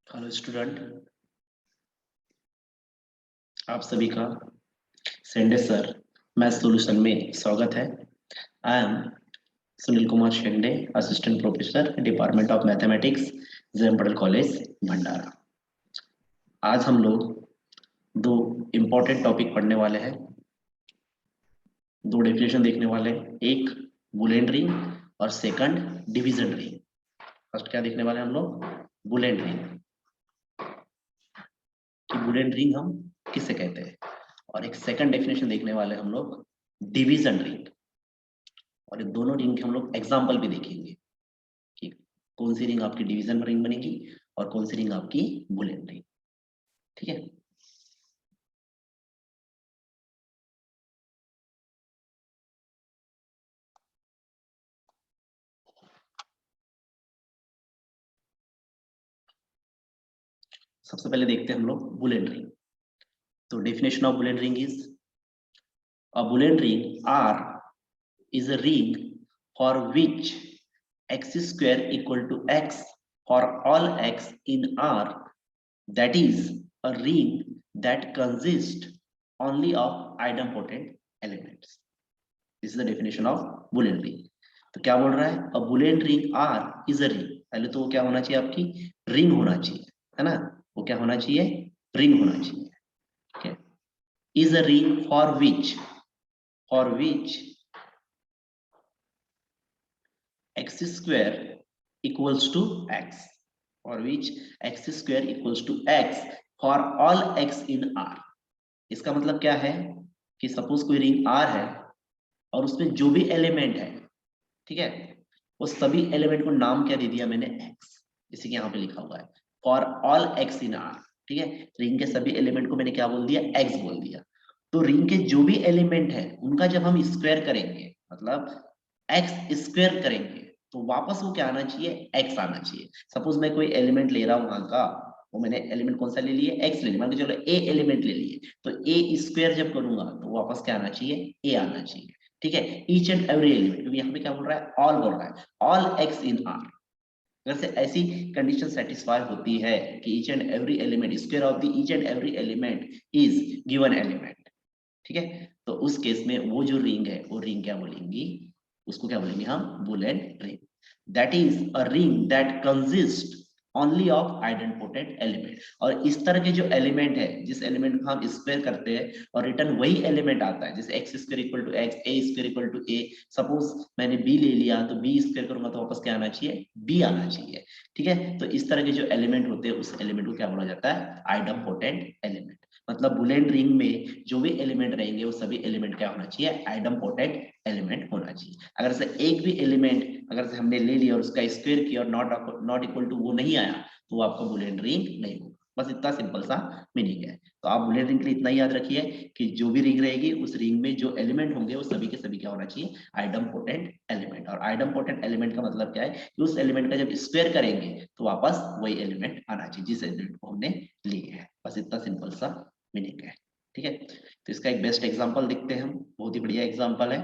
Hello student, आप सभी का सेंडे सर मैथ सॉल्यूशन में स्वागत है। I am Sunil Kumar Shende, assistant professor department of mathematics, JM Patel college Bhandara. आज हम लोग दो इम्पोर्टेंट टॉपिक पढ़ने वाले हैं, दो डेफिनेशन देखने वाले हैं। एक बुलेन रिंग और सेकंड डिवीजन रिंग। फर्स्ट क्या देखने वाले हैं हम लोग? Boolean ring. कि बुलेन रिंग हम किसे कहते हैं, और एक सेकंड डेफिनेशन देखने वाले हैं हम लोग डिवीजन रिंग। और ये दोनों रिंग के हम लोग एग्जाम्पल भी देखेंगे कि कौन सी रिंग आपकी डिवीजन रिंग बनेगी और कौन सी रिंग आपकी बुलेन रिंग। ठीक है, सबसे पहले देखते हैं हम लोग बुलेन रिंग। तो definition of Boolean ring is a Boolean ring R is a ring for which x square equal to x for all x in R, that is a ring that consists only of idempotent elements. This is the definition of Boolean ring. तो क्या बोल रहा है? A Boolean ring R is a ring. पहले तो वो क्या होना चाहिए? आपकी रिंग होना चाहिए, है ना? वो क्या होना चाहिए? रिंग होना चाहिए। ठीक है, is a ring for which x square equals to x, for which x square equals to x for all x in R। इसका मतलब क्या है कि सपोज कोई रिंग R है और उसमें जो भी एलिमेंट है, ठीक है, वो सभी एलिमेंट को नाम क्या दे दिया मैंने? x। जैसे कि यहाँ पे लिखा हुआ है for all x in R। ठीक है, रिंग के सभी एलिमेंट को मैंने क्या बोल दिया? x बोल दिया। तो रिंग के जो भी एलिमेंट है उनका जब हम स्क्वायर करेंगे, मतलब x स्क्वायर करेंगे, तो वापस वो क्या आना चाहिए? x आना चाहिए। सपोज मैं कोई एलिमेंट ले रहा हूँ वहां का, वो मैंने एलिमेंट कौन सा ले लिए? x ले लिया। मान के चलो a एलिमेंट ले लिए, तो a स्क्वायर जब करूंगा तो वापस क्या आना चाहिए? a आना चाहिए। ठीक है, ईच एंड एवरी एलिमेंट, क्योंकि यहाँ पे क्या बोल रहा है? ऑल बोल रहा है, ऑल एक्स इन आर। अगर से ऐसी कंडीशन सेटिस्फाई होती है कि each and every element, square of the each and every element is given element, ठीक है, तो उस केस में वो जो रिंग है वो रिंग क्या बोलेंगी? उसको क्या बोलेंगे हम? Boolean ring. That is a ring that consist only of idempotent element. और इस तरह के जो एलिमेंट है, जिस एलिमेंट को हम स्क्वायर करते हैं और रिटर्न वही एलिमेंट आता है, जैसे x square equal to x, a square equal to a. Suppose मैंने बी ले लिया तो बी स्क्वायर करूंगा तो वापस क्या आना चाहिए? बी आना चाहिए। ठीक है, तो इस तरह के जो एलिमेंट होते हैं उस एलिमेंट को क्या बोला जाता है? आइडेंटिपोटेंट एलिमेंट। मतलब बुलेन रिंग में जो भी एलिमेंट रहेंगे वो सभी एलिमेंट क्या होना चाहिए? आइडेंटिपोटेंट एलिमेंट होना चाहिए। अगर से एक भी एलिमेंट अगर से हमने ले लिया और उसका स्क्वायर किया और नॉट इक्वल टू वो नहीं आया, तो वो आपका बुलेन रिंग नहीं होगा। बस इतना सिंपल सा मीनिंग है। तो आप बुलेन रिंग के लिए इतना ही याद रखिए कि जो भी रिंग रहेगी उस रिंग में जो एलिमेंट होंगे वो सभी के सभी क्या होना चाहिए? आइडेंटिपोटेंट एलिमेंट। और आइडेंटिपोटेंट एलिमेंट का मतलब क्या है कि उस एलिमेंट का जब स्क्वायर करेंगे तो वापस वही एलिमेंट आना चाहिए जिस एलिमेंट को हमने लिए है। बस इतना सिंपल सा मीनिंग है। ठीक है, तो इसका एक बेस्ट एग्जांपल देखते हैं हम। बहुत ही बढ़िया एग्जांपल है।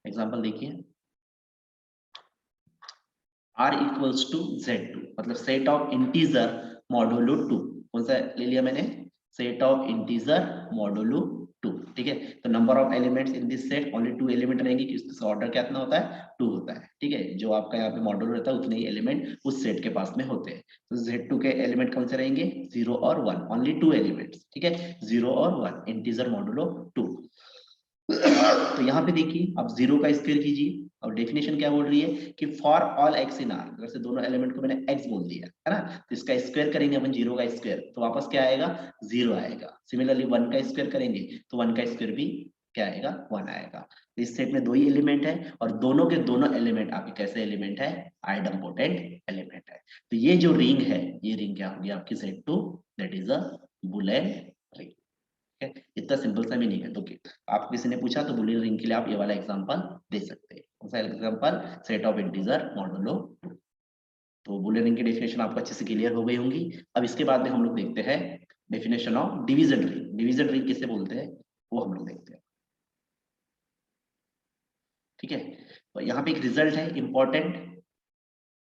एग्जांपल देखिए, r इक्वल्स टू z2, मतलब सेट ऑफ इंटीजर मॉडुलो 2। कौन सा ले लिया मैंने? Set of integer modulo 2। ठीक है, तो number of elements in this set only 2 element रहेंगे, कि उसका ऑर्डर कितना होता है? 2 होता है। ठीक है, जो आपका यहाँ पे मॉडुलो रहता है उतने ही एलिमेंट उस सेट के पास में होते हैं। तो z2 के एलिमेंट कौन से रहेंगे? 0 और 1, ओनली 2 एलिमेंट्स। ठीक है, 0 और 1, इंटीजर मॉडुलो 2। तो यहाँ पे देखिए, आप 0 का स्क्वायर कीजिए और डेफिनेशन क्या बोल रही है कि for all x in are. अगर से दोनों एलिमेंट को मैंने x बोल दिया है ना, तो इसका स्क्वायर करेंगे अपन 0 का स्क्वायर, तो वापस क्या आएगा? 0 आएगा। सिमिलरली 1 का स्क्वायर करेंगे तो 1 का स्क्वायर भी क्या आएगा? 1 आएगा। तो इस सेट में दो ही एलिमेंट है और दोनों के दोनों एलिमेंट आपके कैसे एलिमेंट है? आइडेंटिपोटेंट एलिमेंट है। तो ये जो रिंग है, ये रिंग क्या होगी आपकी? Z2, that is a Boolean ring. है, इतना सिंपल सा मीनिंग है। तो आप किसी ने पूछा तो बुलियन रिंग के लिए आप ये वाला एग्जांपल दे सकते हैं। कौन सा example? Set of integer modulo 2। तो बुलियन रिंग की डेफिनेशन आपको अच्छे से क्लियर हो गई होंगी। अब इसके बाद में हम लोग देखते हैं definition of division ring. Division ring किसे बोलते हैं वो हम लोग देखते हैं। ठीक है, तो यहाँ पे एक रिजल्ट है इंपॉर्टेंट।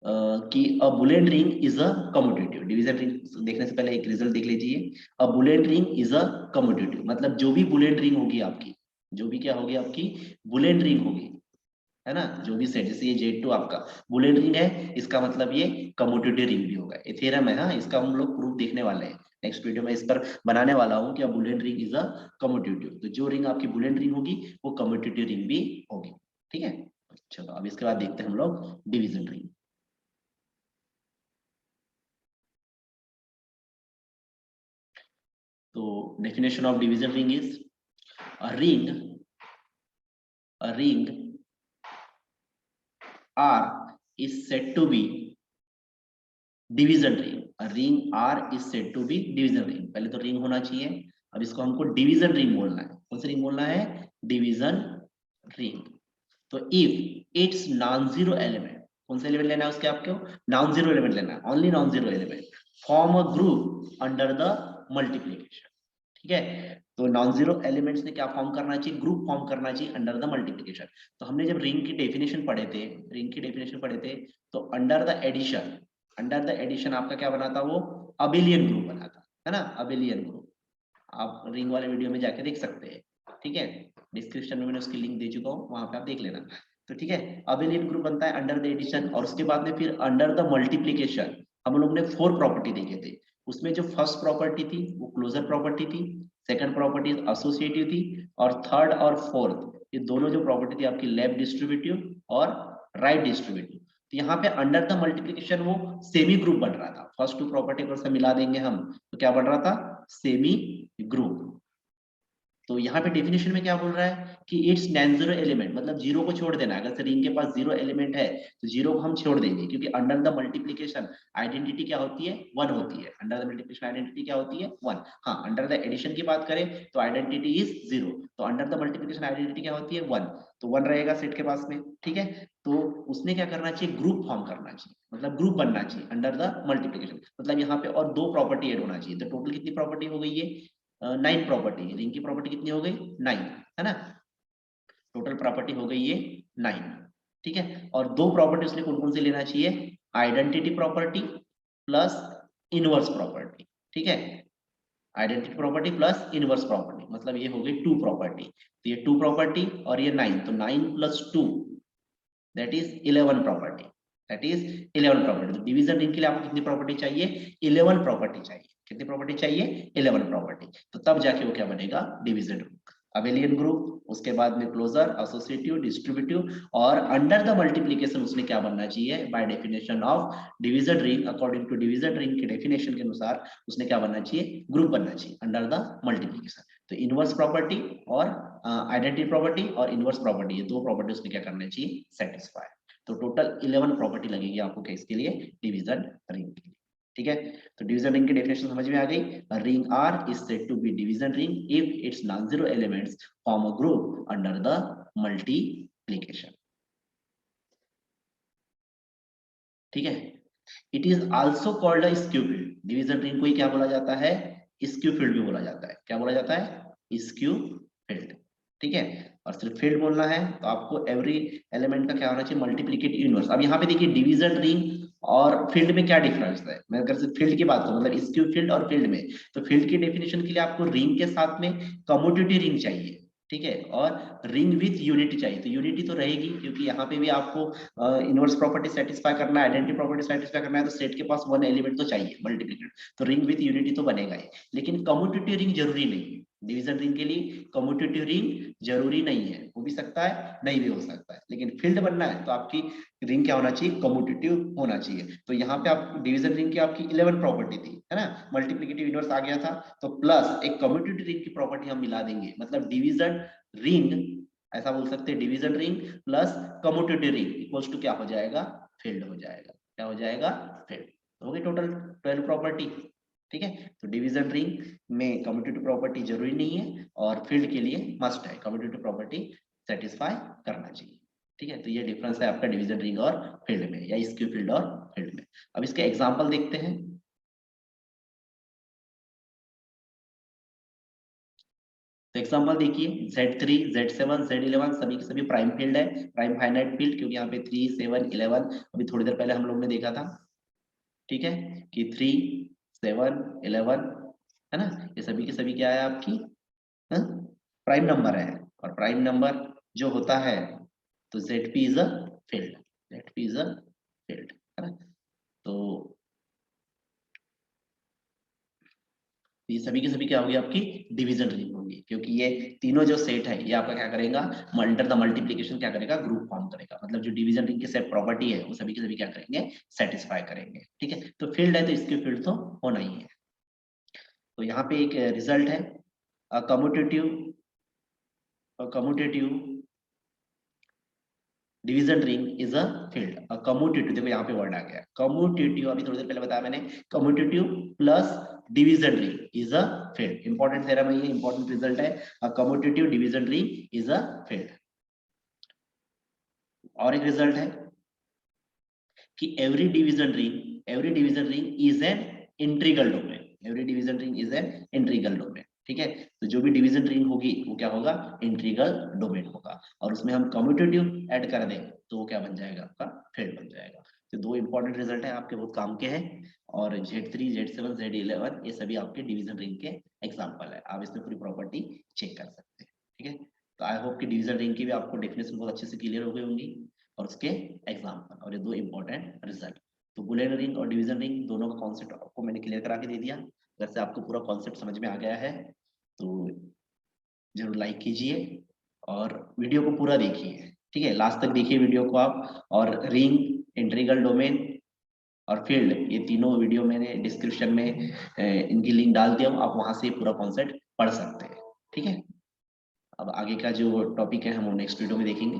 कि a bullet ring is a commutative. Division ring देखने से पहले एक रिजल्ट देख लीजिए। A bullet ring is a commutative मतलब जो भी बुलेट रिंग होगी आपकी, जो भी क्या होगी आपकी बुलेट रिंग होगी, है ना, जो भी सेट, जैसे ये Z2 आपका बुलेट रिंग है, इसका मतलब ये कम्यूटेटिव रिंग भी होगा। ये थ्योरम है, हाँ, इसका हम लोग प्रूफ देखने वाले हैं नेक्स्ट वीडियो में, इस पर बनाने वाला हूँ कि bullet ring is a commutative. तो जो रिंग आपकी बुलेट रिंग होगी वो कम्यूटेटिव रिंग भी होगी। ठीक है, चलो अब इसके बाद देखते हैं हम लोग डिवीजन रिंग। तो definition of division ring is a ring, a ring R is said to be division ring. A ring R is said to be division ring. पहले तो रिंग होना चाहिए, अब इसको हमको डिवीजन रिंग बोलना है। कौन सी रिंग बोलना है? Division ring. तो if it's non zero element, कौन सा एलिमेंट लेना है उसके आपको? नॉन जीरो एलिमेंट लेना है, only non zero element form a group under the multiplication. ठीक है, तो नॉन जीरो एलिमेंट्स ने क्या फॉर्म करना चाहिए? ग्रुप फॉर्म करना चाहिए अंडर द मल्टीप्लीकेशन। तो हमने जब रिंग की डेफिनेशन पढ़े थे, रिंग की डेफिनेशन पढ़े थे, तो under the addition, under the addition आपका क्या बना था? वो अबेलियन ग्रुप बना था, है ना, अबेलियन ग्रुप। आप रिंग वाले वीडियो में जाके देख सकते हैं। ठीक है, डिस्क्रिप्शन में मैंने उसकी लिंक दे चुका हूँ, वहां पे आप देख लेना। तो ठीक है, अबेलियन ग्रुप बनता है अंडर द एडिशन, और उसके बाद में फिर अंडर द मल्टीप्लीकेशन हम लोग ने 4 प्रॉपर्टी देखे थे। उसमें जो फर्स्ट प्रॉपर्टी थी वो क्लोजर प्रॉपर्टी थी, सेकंड प्रॉपर्टी एसोसिएटिव थी, और थर्ड और फोर्थ ये दोनों जो प्रॉपर्टी थी आपकी लेफ्ट डिस्ट्रीब्यूटिव और राइट डिस्ट्रीब्यूटिव। तो यहाँ पे अंडर द मल्टीप्लीकेशन वो सेमी ग्रुप बन रहा था। फर्स्ट 2 प्रॉपर्टी को मिला देंगे हम तो क्या बन रहा था? Semi group. तो यहाँ पे डेफिनेशन में क्या बोल रहा है कि इट्स नॉन जीरो एलिमेंट, मतलब जीरो को छोड़ देना। अगर से रिंग के पास जीरो एलिमेंट है तो जीरो को हम छोड़ देंगे, क्योंकि अंडर द मल्टीप्लीकेशन आइडेंटिटी क्या होती है? 1 होती है। अंडर द मल्टीप्लीकेशन आइडेंटिटी क्या होती है? 1। हाँ, अंडर द एडिशन की बात करें तो आइडेंटिटी इज 0, तो अंडर द मल्टीप्लीकेशन आइडेंटिटी क्या होती है? 1। तो 1 रहेगा सेट के पास में। ठीक है, तो उसने क्या करना चाहिए? ग्रुप फॉर्म करना चाहिए, मतलब ग्रुप बनना चाहिए अंडर द मल्टीप्लीकेशन। मतलब यहाँ पे और 2 प्रॉपर्टी ऐड होना चाहिए। तो टोटल कितनी प्रॉपर्टी हो गई है? 9 प्रॉपर्टी। रिंग की प्रॉपर्टी कितनी हो गई? 9, है ना। टोटल प्रॉपर्टी हो गई ये 9। ठीक है, और 2 प्रॉपर्टी उसने कौन कौन से लेना चाहिए? Identity property plus inverse property. ठीक है, identity property plus inverse property, मतलब ये हो गई 2 प्रॉपर्टी। तो ये 2 प्रॉपर्टी और ये 9, तो 9 plus 2 that is 11 property, that is 11 property. तो डिवीजन रिंग के लिए आपको कितनी प्रॉपर्टी चाहिए? 11 प्रॉपर्टी चाहिए। कितनी प्रॉपर्टी चाहिए? 11 प्रॉपर्टी। तो तब जाके वो क्या बनेगा? Division ring. अबेलियन ग्रुप, उसके बाद में क्लोजर, एसोसिएटिव, डिस्ट्रीब्यूटिव, और अंडर द मल्टीप्लीकेशन उसने क्या बनना चाहिए? By definition of division ring, according to division ring के डेफिनेशन के अनुसार उसने क्या बनना चाहिए? ग्रुप बनना चाहिए अंडर द मल्टीप्लीकेशन। तो इनवर्स प्रॉपर्टी और आइडेंटिटी प्रॉपर्टी और इनवर्स प्रॉपर्टी, ये 2 प्रॉपर्टी उसमें क्या करना चाहिए? सेटिस्फाई। तो टोटल 11 प्रॉपर्टी लगेगी आपको किसके लिए? डिवीजन रिंग के लिए। ठीक है, तो डिवीजन रिंग की डेफिनेशन समझ में आ गई। Ring R is said to be division ring if it's non zero elements form a group under the multiplication. ठीक है, it is also called a skew field. Division ring को ही क्या बोला जाता है? स्क्यू फील्ड भी बोला जाता है। क्या बोला जाता है? Skew field. ठीक है, और सिर्फ फील्ड बोलना है तो आपको एवरी एलिमेंट का क्या होना चाहिए? Multiplicative inverse. अब यहाँ पे देखिए डिवीजन रिंग और फील्ड में क्या डिफरेंस है। मैं अगर सिर्फ फील्ड की बात करूं, मतलब स्क्यू फील्ड और फील्ड में, तो फील्ड की डेफिनेशन के लिए आपको रिंग के साथ में कम्यूटेटिव रिंग चाहिए। ठीक है, और रिंग विथ यूनिटी चाहिए। तो यूनिटी तो रहेगी, क्योंकि यहाँ पे भी आपको इनवर्स प्रॉपर्टी सेटिस्फाई करना है, आइडेंटिटी प्रॉपर्टी सेटिस्फाई करना है, तो सेट के पास 1 एलिमेंट तो चाहिए मल्टीप्लिकेट। तो रिंग विथ यूनिटी तो बनेगा ही, लेकिन कम्यूटेटिव रिंग जरूरी नहीं है। डिवीजन रिंग के लिए कम्यूटेटिव रिंग जरूरी नहीं है, हो भी सकता है नहीं भी हो सकता है, लेकिन फील्ड बनना है तो आपकी रिंग क्या होना चाहिए? कम्यूटेटिव होना चाहिए। तो यहाँ पे आप डिवीजन रिंग की आपकी 11 प्रॉपर्टी थी, है ना, मल्टीप्लिकेटिव इनवर्स आ गया था, तो प्लस एक कम्यूटेटिव रिंग की प्रॉपर्टी हम मिला देंगे, मतलब डिवीजन रिंग, ऐसा बोल सकते हैं, division ring plus commutative ring equals to क्या हो जाएगा? फील्ड हो जाएगा। क्या हो जाएगा? फील्ड। हो गई टोटल 12 प्रॉपर्टी। ठीक है, तो डिवीजन रिंग में कम्यूटेटिव प्रॉपर्टी जरूरी नहीं है, और फील्ड के लिए मस्ट है कम्यूटेटिव प्रॉपर्टी सेटिस्फाई करना चाहिए। ठीक है, तो ये डिफरेंस है आपका डिवीजन रिंग और फील्ड में, या स्क्यू फील्ड और फील्ड में। अब इसके एग्जांपल देखते हैं। तो एग्जांपल देखिए, Z3, Z7, Z11 सभी के सभी प्राइम फील्ड है, प्राइम फाइनाइट फील्ड, क्योंकि यहाँ पे 3, 7, 11 अभी थोड़ी देर पहले हम लोग ने देखा था, ठीक है, कि 3, 7, 11 है ना, ये सभी के सभी क्या है आपकी प्राइम नंबर है, और प्राइम नंबर जो होता है तो ZP is a field, ZP is a field, है ना। तो ये सभी के सभी क्या होगी आपकी डिवीजन रिंग होगी, क्योंकि ये तीनों जो सेट है ये आपका क्या करेगा, अंडर द मल्टीप्लिकेशन क्या करेगा, ग्रुप फॉर्म करेगा, मतलब जो डिवीजन रिंग की सेट प्रॉपर्टी है वो सभी के सभी क्या करेंगे, सेटिस्फाई करेंगे, ठीक है। तो फील्ड है तो इसके फील्ड तो होना ही है। तो यहाँ पे एक रिजल्ट है, commutative division ring is a field, commutative, देखो यहाँ पे वर्ड आ गया कम्यूटेटिव, अभी थोड़ी देर पहले बताया मैंने, commutative plus division ring is a field, important theorem है ये, इंपॉर्टेंट रिजल्ट है, commutative division ring is a field. और एक रिजल्ट है कि every division ring is an integral domain, every division ring is an integral domain, ठीक है। तो जो भी डिवीजन रिंग होगी वो क्या होगा, इंटीग्रल डोमेन होगा, और उसमें हम कम्यूटेटिव ऐड कर दें तो वो क्या बन जाएगा, आपका फील्ड बन जाएगा। तो दो इंपॉर्टेंट रिजल्ट है आपके, बहुत काम के हैं, और Z3, Z7, Z11 ये सभी आपके डिवीजन रिंग के एग्जांपल है, आप इसमें पूरी प्रॉपर्टी चेक कर सकते हैं, ठीक है। तो आई होप कि डिवीजन रिंग की भी आपको डेफिनेशन बहुत अच्छे से क्लियर हो गई होंगी, और उसके एग्जांपल, और ये दो इंपॉर्टेंट रिजल्ट। तो बुलियन रिंग और डिवीजन रिंग दोनों का कॉन्सेप्ट आपको मैंने क्लियर करा के दे दिया। अगर से आपको पूरा कॉन्सेप्ट समझ में आ गया है तो जरूर लाइक कीजिए और वीडियो को पूरा देखिए, ठीक है, लास्ट तक देखिए वीडियो को आप। और रिंग, इंटीग्रल डोमेन और फील्ड, ये तीनों वीडियो मैंने डिस्क्रिप्शन में इनकी लिंक डाल दिया हूँ, आप वहां से पूरा कॉन्सेप्ट पढ़ सकते हैं, ठीक है। अब आगे का जो टॉपिक है हम वो नेक्स्ट वीडियो में देखेंगे।